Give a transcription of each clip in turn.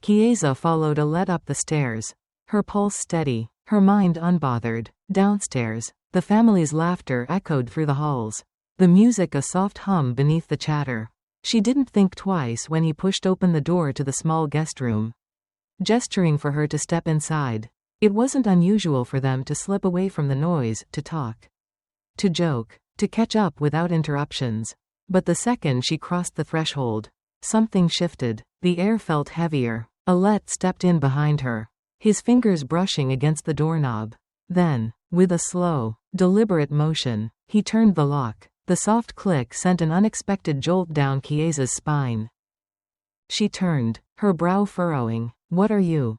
Chiesa followed Alette up the stairs. Her pulse steady, her mind unbothered. Downstairs, the family's laughter echoed through the halls. The music a soft hum beneath the chatter. She didn't think twice when he pushed open the door to the small guest room, gesturing for her to step inside. It wasn't unusual for them to slip away from the noise, to talk, to joke, to catch up without interruptions. But the second she crossed the threshold, something shifted. The air felt heavier. Alette stepped in behind her, his fingers brushing against the doorknob. Then, with a slow, deliberate motion, he turned the lock. The soft click sent an unexpected jolt down Chiesa's spine. She turned, her brow furrowing. "What are you?"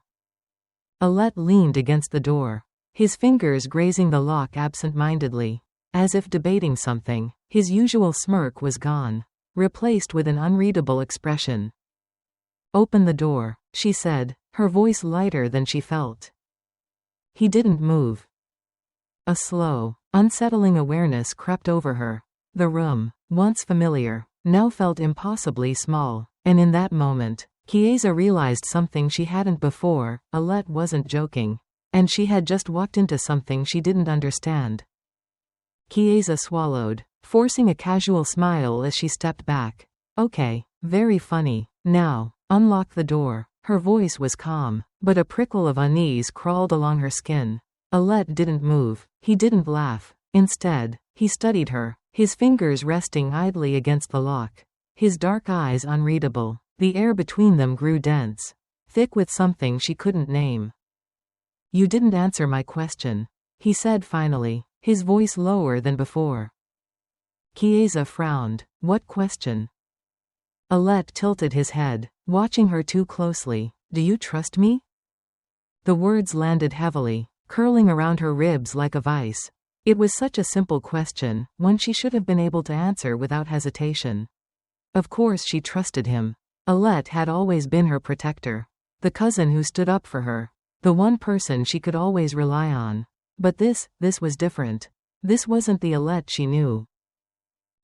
Alette leaned against the door, his fingers grazing the lock absent-mindedly, as if debating something. His usual smirk was gone, replaced with an unreadable expression. "Open the door," she said, her voice lighter than she felt. He didn't move. A slow, unsettling awareness crept over her. The room, once familiar, now felt impossibly small, and in that moment, Chiesa realized something she hadn't before. Alette wasn't joking, and she had just walked into something she didn't understand. Chiesa swallowed, forcing a casual smile as she stepped back. "Okay, very funny. Now, unlock the door." Her voice was calm, but a prickle of unease crawled along her skin. Alette didn't move. He didn't laugh. Instead, he studied her, his fingers resting idly against the lock, his dark eyes unreadable. The air between them grew dense, thick with something she couldn't name. "You didn't answer my question," he said finally, his voice lower than before. Chiesa frowned. "What question?" Alette tilted his head, watching her too closely. "Do you trust me?" The words landed heavily, curling around her ribs like a vice. It was such a simple question, one she should have been able to answer without hesitation. Of course she trusted him. Alette had always been her protector, the cousin who stood up for her, the one person she could always rely on. But this was different. This wasn't the Alette she knew.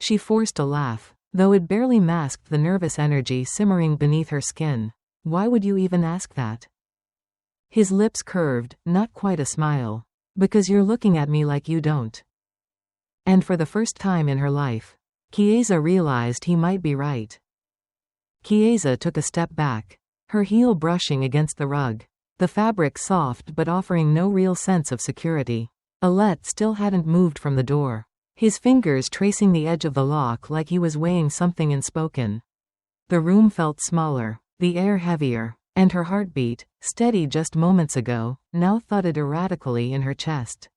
She forced a laugh, though it barely masked the nervous energy simmering beneath her skin. "Why would you even ask that?" His lips curved, not quite a smile. "Because you're looking at me like you don't." And for the first time in her life, Chiesa realized he might be right. Chiesa took a step back, her heel brushing against the rug, the fabric soft but offering no real sense of security. Alette still hadn't moved from the door, his fingers tracing the edge of the lock like he was weighing something unspoken. The room felt smaller, the air heavier, and her heartbeat, steady just moments ago, now thudded erratically in her chest.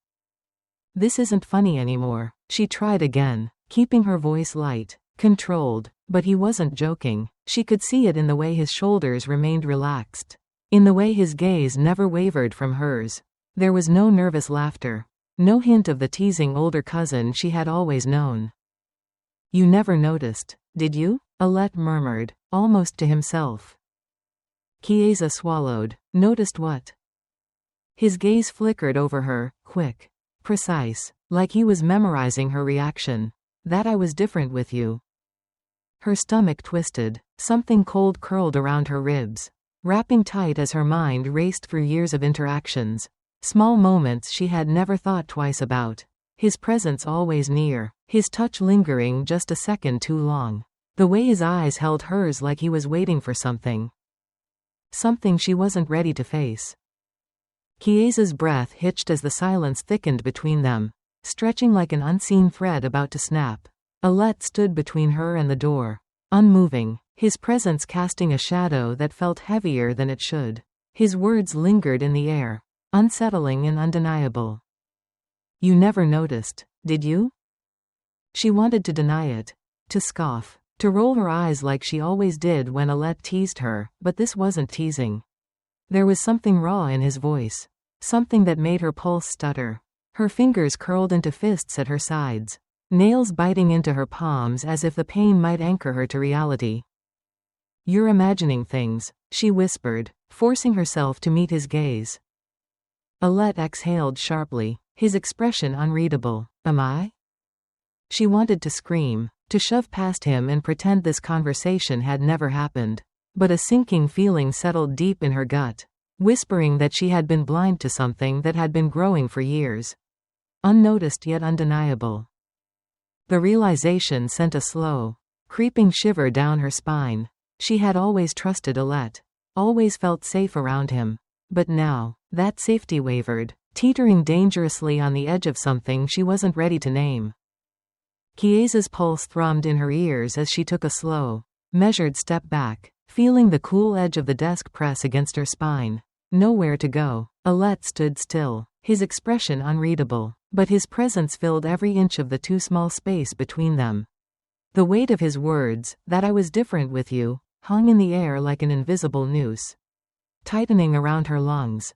"This isn't funny anymore," she tried again, keeping her voice light, controlled. But he wasn't joking. She could see it in the way his shoulders remained relaxed, in the way his gaze never wavered from hers. There was no nervous laughter, no hint of the teasing older cousin she had always known. "You never noticed, did you?" Alette murmured, almost to himself. Chiesa swallowed. "Noticed what?" His gaze flickered over her, quick, precise, like he was memorizing her reaction. "That I was different with you." Her stomach twisted, something cold curled around her ribs, wrapping tight as her mind raced through years of interactions, small moments she had never thought twice about. His presence always near, his touch lingering just a second too long, the way his eyes held hers like he was waiting for something. Something she wasn't ready to face. Chiesa's breath hitched as the silence thickened between them, stretching like an unseen thread about to snap. Alette stood between her and the door, unmoving, his presence casting a shadow that felt heavier than it should. His words lingered in the air, unsettling and undeniable. "You never noticed, did you?" She wanted to deny it, to scoff, to roll her eyes like she always did when Alette teased her, but this wasn't teasing. There was something raw in his voice, something that made her pulse stutter. Her fingers curled into fists at her sides, nails biting into her palms as if the pain might anchor her to reality. "You're imagining things," she whispered, forcing herself to meet his gaze. Alette exhaled sharply, his expression unreadable. "Am I?" She wanted to scream, to shove past him and pretend this conversation had never happened. But a sinking feeling settled deep in her gut, whispering that she had been blind to something that had been growing for years. Unnoticed yet undeniable. The realization sent a slow, creeping shiver down her spine. She had always trusted Alette, always felt safe around him. But now, that safety wavered, teetering dangerously on the edge of something she wasn't ready to name. Chiesa's pulse thrummed in her ears as she took a slow, measured step back, feeling the cool edge of the desk press against her spine. Nowhere to go. Alette stood still, his expression unreadable, but his presence filled every inch of the too small space between them. The weight of his words, that I was different with you, hung in the air like an invisible noose, tightening around her lungs.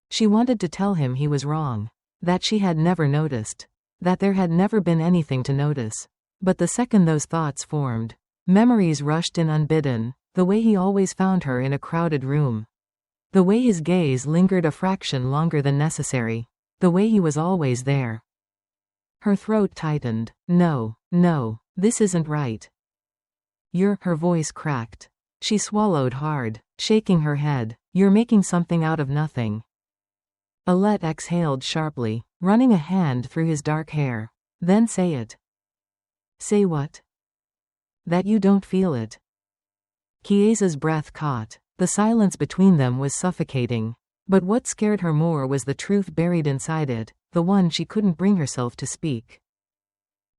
She wanted to tell him he was wrong, that she had never noticed, that there had never been anything to notice. But the second those thoughts formed, memories rushed in unbidden, the way he always found her in a crowded room. The way his gaze lingered a fraction longer than necessary. The way he was always there. Her throat tightened. No, this isn't right. Her voice cracked. She swallowed hard, shaking her head. You're making something out of nothing. Alette exhaled sharply, running a hand through his dark hair. Then say it. Say what? That you don't feel it. Chiesa's breath caught. The silence between them was suffocating. But what scared her more was the truth buried inside it, the one she couldn't bring herself to speak.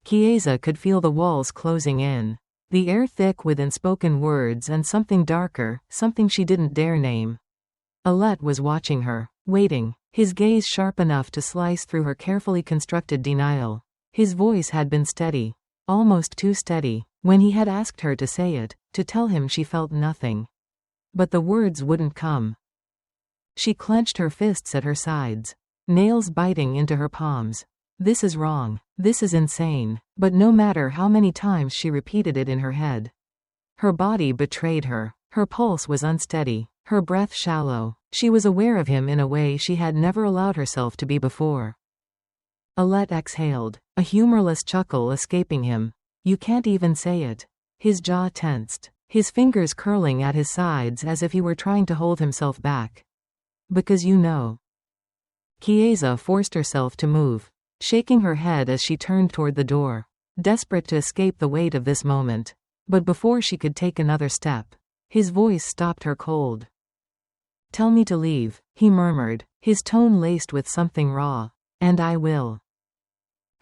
Chiesa could feel the walls closing in, the air thick with unspoken words and something darker, something she didn't dare name. Alette was watching her, waiting, his gaze sharp enough to slice through her carefully constructed denial. His voice had been steady, almost too steady, when he had asked her to say it, to tell him she felt nothing. But the words wouldn't come. She clenched her fists at her sides, nails biting into her palms. This is wrong. This is insane. But no matter how many times she repeated it in her head, her body betrayed her. Her pulse was unsteady, her breath shallow. She was aware of him in a way she had never allowed herself to be before. Alette exhaled, a humorless chuckle escaping him. You can't even say it. His jaw tensed, his fingers curling at his sides as if he were trying to hold himself back. Because you know. Chiesa forced herself to move, shaking her head as she turned toward the door, desperate to escape the weight of this moment. But before she could take another step, his voice stopped her cold. Tell me to leave, he murmured, his tone laced with something raw. And I will.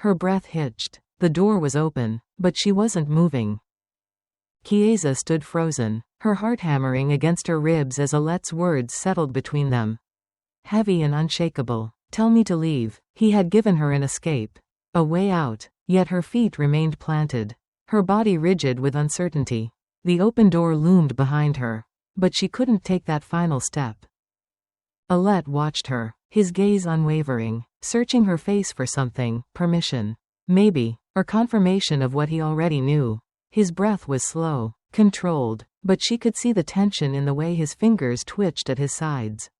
Her breath hitched. The door was open, but she wasn't moving. Chiesa stood frozen, her heart hammering against her ribs as Alette's words settled between them. Heavy and unshakable. Tell me to leave. He had given her an escape, a way out, yet her feet remained planted, her body rigid with uncertainty. The open door loomed behind her, but she couldn't take that final step. Alette watched her, his gaze unwavering, searching her face for something, permission, maybe, or confirmation of what he already knew. His breath was slow, controlled, but she could see the tension in the way his fingers twitched at his sides,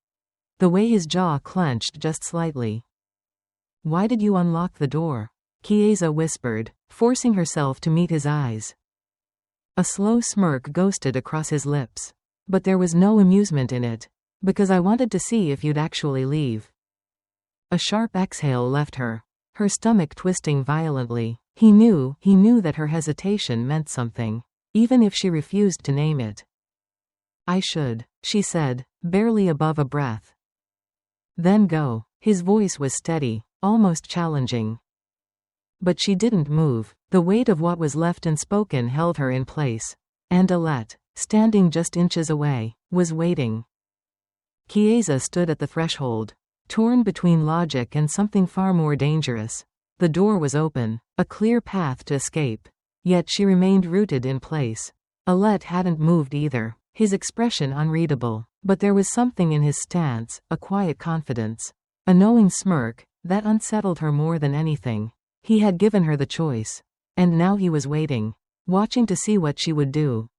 the way his jaw clenched just slightly. Why did you unlock the door? Chiesa whispered, forcing herself to meet his eyes. A slow smirk ghosted across his lips, but there was no amusement in it. Because I wanted to see if you'd actually leave. A sharp exhale left her, her stomach twisting violently. He knew that her hesitation meant something, even if she refused to name it. I should, she said, barely above a breath. Then go. His voice was steady, almost challenging. But she didn't move. The weight of what was left unspoken held her in place. And Alette, standing just inches away, was waiting. Chiesa stood at the threshold, torn between logic and something far more dangerous. The door was open, a clear path to escape. Yet she remained rooted in place. Alette hadn't moved either, his expression unreadable. But there was something in his stance, a quiet confidence, a knowing smirk, that unsettled her more than anything. He had given her the choice. And now he was waiting, watching to see what she would do.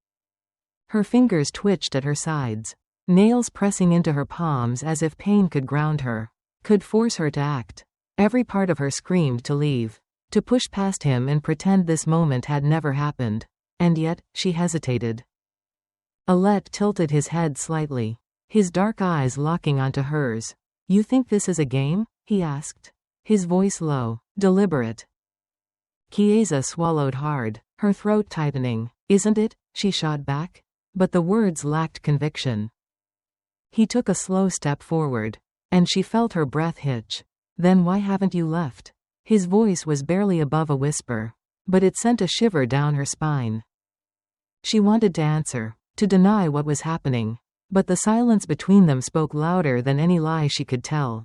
Her fingers twitched at her sides, nails pressing into her palms as if pain could ground her, could force her to act. Every part of her screamed to leave, to push past him and pretend this moment had never happened. And yet, she hesitated. Alette tilted his head slightly, his dark eyes locking onto hers. You think this is a game? He asked, his voice low, deliberate. Chiesa swallowed hard, her throat tightening. Isn't it? She shot back. But the words lacked conviction. He took a slow step forward, and she felt her breath hitch. Then why haven't you left? His voice was barely above a whisper, but it sent a shiver down her spine. She wanted to answer, to deny what was happening, but the silence between them spoke louder than any lie she could tell.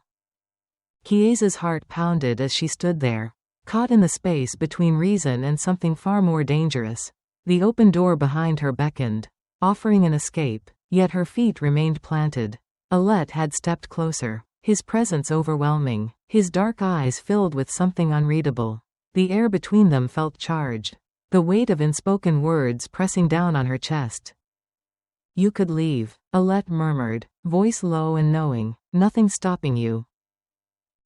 Chiesa's heart pounded as she stood there, caught in the space between reason and something far more dangerous. The open door behind her beckoned, offering an escape, yet her feet remained planted. Alette had stepped closer, his presence overwhelming, his dark eyes filled with something unreadable. The air between them felt charged, the weight of unspoken words pressing down on her chest. You could leave, Alette murmured, voice low and knowing, nothing stopping you.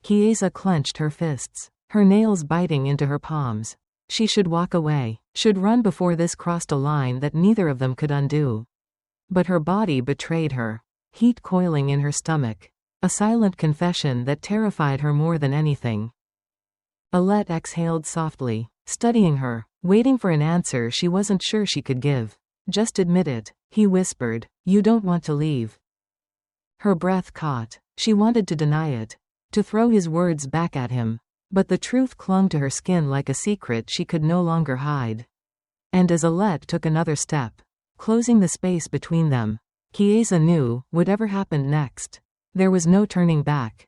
Chiesa clenched her fists, her nails biting into her palms. She should walk away, should run before this crossed a line that neither of them could undo. But her body betrayed her, heat coiling in her stomach, a silent confession that terrified her more than anything. Alette exhaled softly, studying her, waiting for an answer she wasn't sure she could give. Just admit it, he whispered, you don't want to leave. Her breath caught, she wanted to deny it, to throw his words back at him. But the truth clung to her skin like a secret she could no longer hide. And as Alette took another step, closing the space between them, Chiesa knew, whatever happened next, there was no turning back.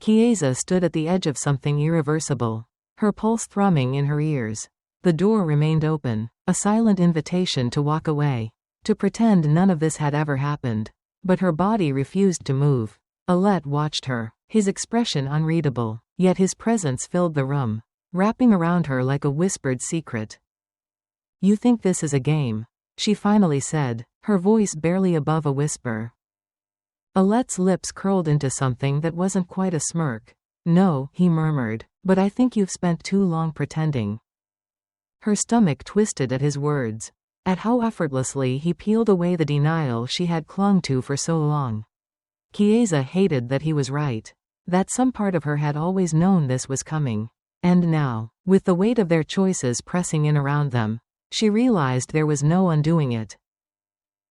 Chiesa stood at the edge of something irreversible, her pulse thrumming in her ears. The door remained open, a silent invitation to walk away, to pretend none of this had ever happened. But her body refused to move. Alette watched her, his expression unreadable, yet his presence filled the room, wrapping around her like a whispered secret. You think this is a game? She finally said, her voice barely above a whisper. Alette's lips curled into something that wasn't quite a smirk. No, he murmured, but I think you've spent too long pretending. Her stomach twisted at his words, at how effortlessly he peeled away the denial she had clung to for so long. Chiesa hated that he was right, that some part of her had always known this was coming. And now, with the weight of their choices pressing in around them, she realized there was no undoing it.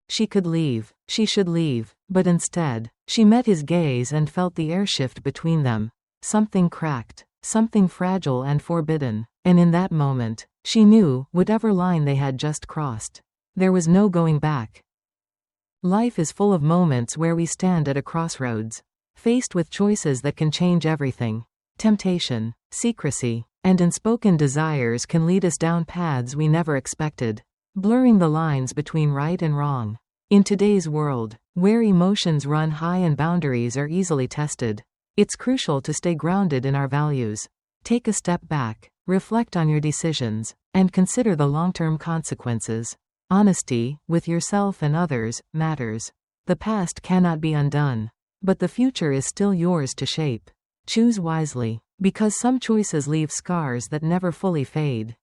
She could leave, she should leave, but instead, she met his gaze and felt the air shift between them. Something cracked, something fragile and forbidden, and in that moment, she knew, whatever line they had just crossed, there was no going back. Life is full of moments where we stand at a crossroads, faced with choices that can change everything. Temptation, secrecy, and unspoken desires can lead us down paths we never expected, blurring the lines between right and wrong. In today's world, where emotions run high and boundaries are easily tested, it's crucial to stay grounded in our values. Take a step back, reflect on your decisions, and consider the long-term consequences. Honesty, with yourself and others, matters. The past cannot be undone, but the future is still yours to shape. Choose wisely, because some choices leave scars that never fully fade.